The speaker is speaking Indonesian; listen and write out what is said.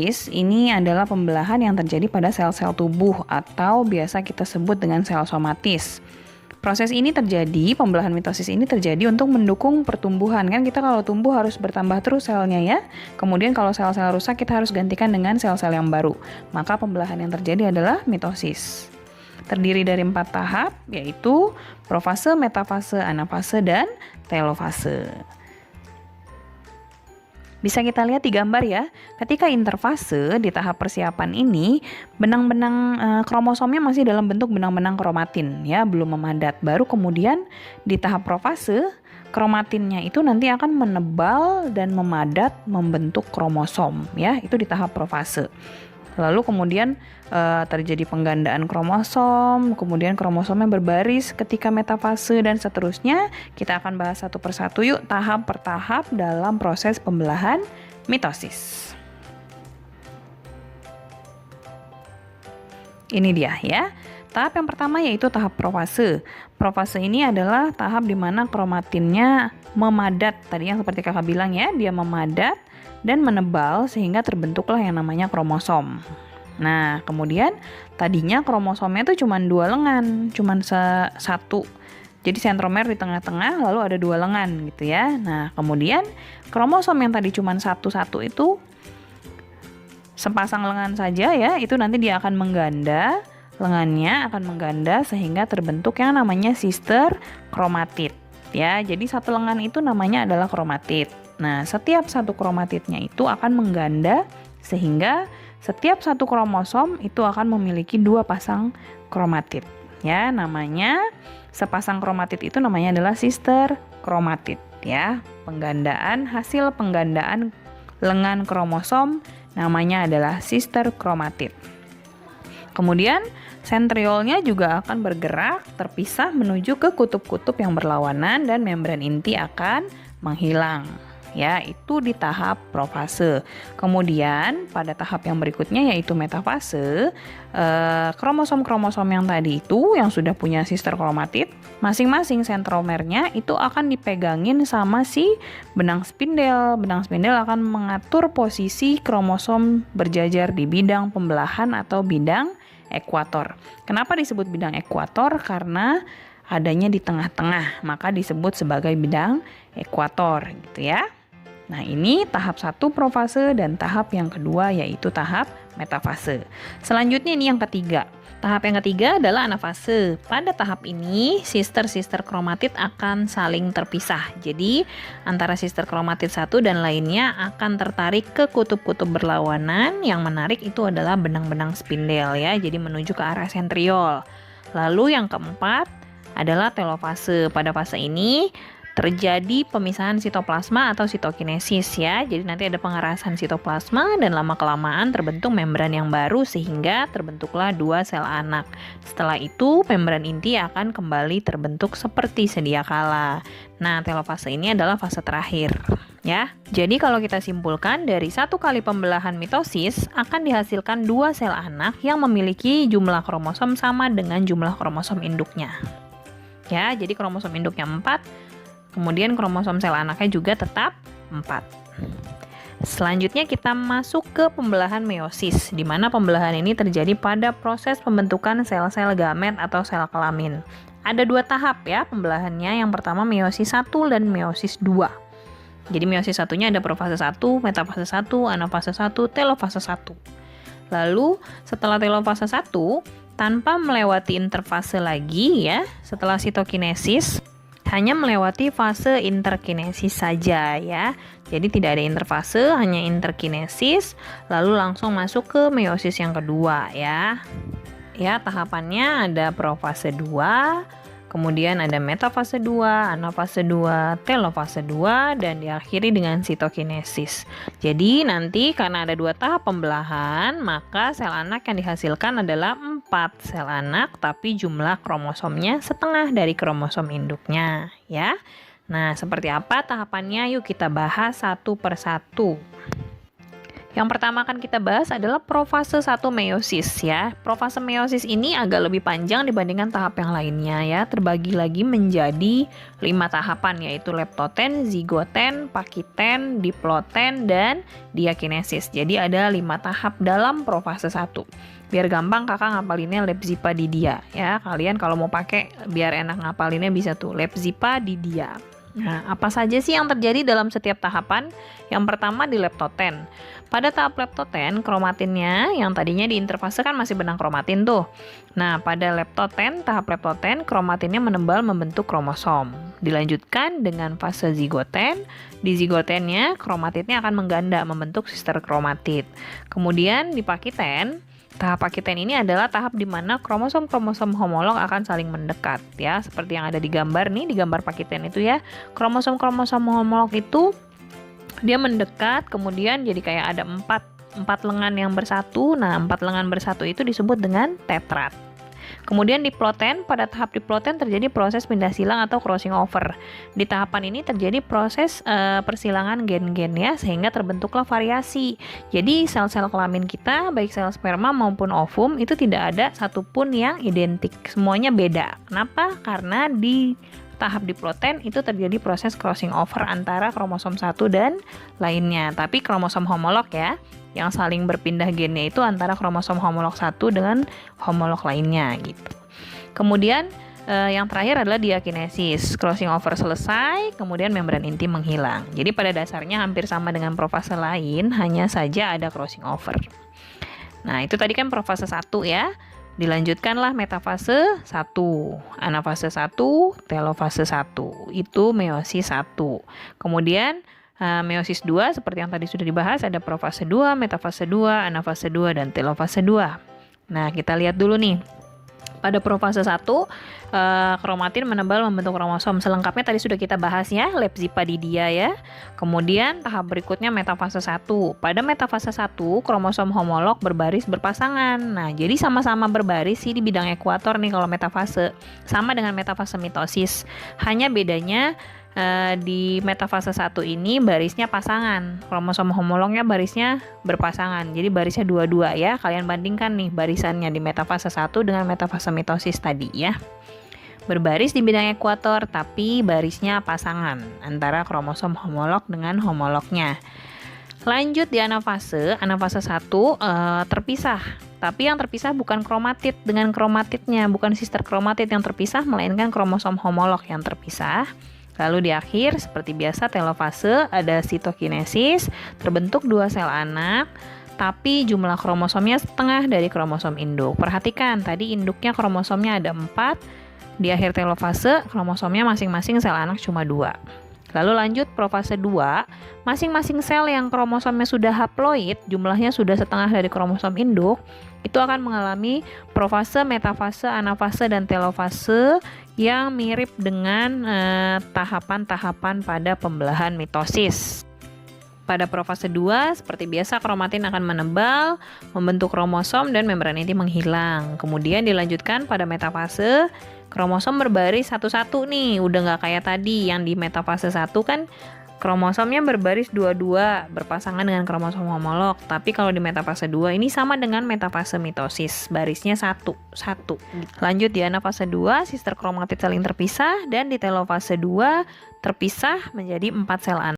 Ini adalah pembelahan yang terjadi pada sel-sel tubuh atau biasa kita sebut dengan sel somatis. Proses ini terjadi, pembelahan mitosis ini terjadi untuk mendukung pertumbuhan. Kan kita kalau tumbuh harus bertambah terus selnya ya. Kemudian kalau sel-sel rusak kita harus gantikan dengan sel-sel yang baru. Maka pembelahan yang terjadi adalah mitosis. Terdiri dari 4 tahap, yaitu profase, metafase, anafase, dan telofase. Bisa kita lihat di gambar ya, ketika interfase di tahap persiapan ini, benang-benang kromosomnya masih dalam bentuk benang-benang kromatin ya, belum memadat. Baru kemudian di tahap profase, kromatinnya itu nanti akan menebal dan memadat membentuk kromosom ya, itu di tahap profase. Lalu kemudian terjadi penggandaan kromosom, kemudian kromosomnya berbaris ketika metafase dan seterusnya. Kita akan bahas satu persatu yuk, tahap per tahap dalam proses pembelahan mitosis. Ini dia ya. Tahap yang pertama yaitu tahap profase. Profase ini adalah tahap di mana kromatinnya memadat. Tadi yang seperti kakak bilang ya, dia memadat dan menebal sehingga terbentuklah yang namanya kromosom. Nah, kemudian tadinya kromosomnya itu cuma 2 lengan, cuma satu. Jadi sentromer di tengah-tengah, lalu ada 2 lengan gitu ya. Nah, kemudian kromosom yang tadi cuma satu-satu itu sepasang lengan saja ya, itu nanti dia akan mengganda, lengannya akan mengganda sehingga terbentuk yang namanya sister kromatid. Ya, jadi satu lengan itu namanya adalah kromatid. Nah, setiap satu kromatidnya itu akan mengganda sehingga setiap satu kromosom itu akan memiliki 2 pasang kromatid. Ya, namanya sepasang kromatid itu namanya adalah sister kromatid ya. Hasil penggandaan lengan kromosom namanya adalah sister kromatid. Kemudian sentriolnya juga akan bergerak terpisah menuju ke kutub-kutub yang berlawanan dan membran inti akan menghilang. Ya, itu di tahap profase. Kemudian pada tahap yang berikutnya yaitu metafase, kromosom-kromosom yang tadi itu yang sudah punya sister kromatid, masing-masing sentromernya itu akan dipegangin sama si benang spindel. Benang spindel akan mengatur posisi kromosom berjajar di bidang pembelahan atau bidang ekuator. Kenapa disebut bidang ekuator? Karena adanya di tengah-tengah, maka disebut sebagai bidang ekuator gitu ya. Nah, ini tahap 1 profase dan tahap yang kedua yaitu tahap metafase. Selanjutnya ini yang ketiga. Tahap yang ketiga adalah anafase. Pada tahap ini sister-sister kromatid akan saling terpisah. Jadi antara sister kromatid satu dan lainnya akan tertarik ke kutub-kutub berlawanan. Yang menarik itu adalah benang-benang spindel ya. Jadi menuju ke arah sentriol. Lalu yang keempat adalah telofase. Pada fase ini terjadi pemisahan sitoplasma atau sitokinesis ya. Jadi nanti ada pengerasan sitoplasma dan lama-kelamaan terbentuk membran yang baru sehingga terbentuklah 2 sel anak. Setelah itu membran inti akan kembali terbentuk seperti sedia kala. Nah, telofase ini adalah fase terakhir ya. Jadi kalau kita simpulkan dari 1 kali pembelahan mitosis akan dihasilkan 2 sel anak yang memiliki jumlah kromosom sama dengan jumlah kromosom induknya. Ya, jadi kromosom induknya 4. Kemudian kromosom sel anaknya juga tetap 4. Selanjutnya kita masuk ke pembelahan meiosis, di mana pembelahan ini terjadi pada proses pembentukan sel-sel gamet atau sel kelamin. Ada 2 tahap ya pembelahannya, yang pertama meiosis 1 dan meiosis 2. Jadi meiosis 1-nya ada profase 1, metafase 1, anafase 1, telofase 1. Lalu setelah telofase 1, tanpa melewati interfase lagi ya, setelah sitokinesis, hanya melewati fase interkinesis saja ya. Jadi tidak ada interfase, hanya interkinesis, lalu langsung masuk ke meiosis yang kedua ya. Ya, tahapannya ada profase 2, kemudian ada metafase 2, anafase 2, telofase 2, dan diakhiri dengan sitokinesis. Jadi nanti karena ada 2 tahap pembelahan, maka sel anak yang dihasilkan adalah 4 sel anak, tapi jumlah kromosomnya setengah dari kromosom induknya ya. Nah, seperti apa tahapannya? Yuk kita bahas satu persatu. Yang pertama akan kita bahas adalah profase 1 meiosis ya. Profase meiosis ini agak lebih panjang dibandingkan tahap yang lainnya ya. Terbagi lagi menjadi 5 tahapan yaitu leptoten, zigoten, pakiten, diploten, dan diakinesis. Jadi ada 5 tahap dalam profase 1. Biar gampang kakak ngapalinnya Lepzipadidia ya. Kalian kalau mau pakai biar enak ngapalinnya bisa tuh Lepzipadidia. Nah, apa saja sih yang terjadi dalam setiap tahapan? Yang pertama di leptoten. Pada tahap leptoten, kromatinnya yang tadinya di interfase kan masih benang kromatin tuh. Nah, pada leptoten, tahap leptoten, kromatinnya menebal membentuk kromosom. Dilanjutkan dengan fase zigoten. Di zigotennya, kromatitnya akan mengganda membentuk sister kromatid. Kemudian di pakiten, tahap pakiten ini adalah tahap di mana kromosom-kromosom homolog akan saling mendekat ya, seperti yang ada di gambar nih, di gambar pakiten itu ya. Kromosom-kromosom homolog itu dia mendekat, kemudian jadi kayak ada empat lengan yang bersatu. Nah, 4 lengan bersatu itu disebut dengan tetrad. Kemudian diploten, pada tahap diploten terjadi proses pindah silang atau crossing over. Di tahapan ini terjadi proses persilangan gen-gen ya, sehingga terbentuklah variasi. Jadi sel-sel kelamin kita, baik sel sperma maupun ovum, itu tidak ada satupun yang identik. Semuanya beda. Kenapa? Karena di tahap diploten itu terjadi proses crossing over antara kromosom 1 dan lainnya. Tapi kromosom homolog ya, yang saling berpindah gennya itu antara kromosom homolog 1 dengan homolog lainnya gitu. Kemudian yang terakhir adalah diakinesis. Crossing over selesai, kemudian membran inti menghilang. Jadi pada dasarnya hampir sama dengan profase lain, hanya saja ada crossing over. Nah, itu tadi kan profase 1 ya. Dilanjutkanlah metafase 1, anafase 1, telofase 1. Itu meiosis 1. Kemudian meiosis 2 seperti yang tadi sudah dibahas, ada profase 2, metafase 2, anafase 2, dan telofase 2. Nah, kita lihat dulu nih. Pada profase 1, kromatin menebal membentuk kromosom. Selengkapnya tadi sudah kita bahas ya, Lepzipadidia ya. Kemudian tahap berikutnya metafase 1. Pada metafase 1, kromosom homolog berbaris berpasangan. Nah, jadi sama-sama berbaris sih di bidang ekuator nih kalau metafase. Sama dengan metafase mitosis. Hanya bedanya di metafase 1 ini barisnya pasangan, kromosom homolognya barisnya berpasangan, jadi barisnya 2-2 ya. Kalian bandingkan nih barisannya di metafase 1 dengan metafase mitosis tadi ya. Berbaris di bidang ekuator tapi barisnya pasangan antara kromosom homolog dengan homolognya. Lanjut di anafase 1 terpisah. Tapi yang terpisah bukan kromatid dengan kromatidnya, bukan sister kromatid yang terpisah, melainkan kromosom homolog yang terpisah. Lalu di akhir, seperti biasa telofase, ada sitokinesis, terbentuk 2 sel anak, tapi jumlah kromosomnya setengah dari kromosom induk. Perhatikan, tadi induknya kromosomnya ada 4, di akhir telofase, kromosomnya masing-masing sel anak cuma 2. Lalu lanjut profase 2, masing-masing sel yang kromosomnya sudah haploid, jumlahnya sudah setengah dari kromosom induk, itu akan mengalami profase, metafase, anafase, dan telofase yang mirip dengan tahapan-tahapan pada pembelahan mitosis. Pada profase 2, seperti biasa kromatin akan menebal, membentuk kromosom, dan membran inti menghilang. Kemudian dilanjutkan pada metafase, kromosom berbaris satu-satu nih, udah nggak kayak tadi yang di metafase 1 kan kromosomnya berbaris 2-2 berpasangan dengan kromosom homolog. Tapi kalau di metafase 2 ini sama dengan metafase mitosis, barisnya 1-1. Lanjut di anafase 2, sister kromatid saling terpisah, dan di telofase 2 terpisah menjadi 4 sel anak.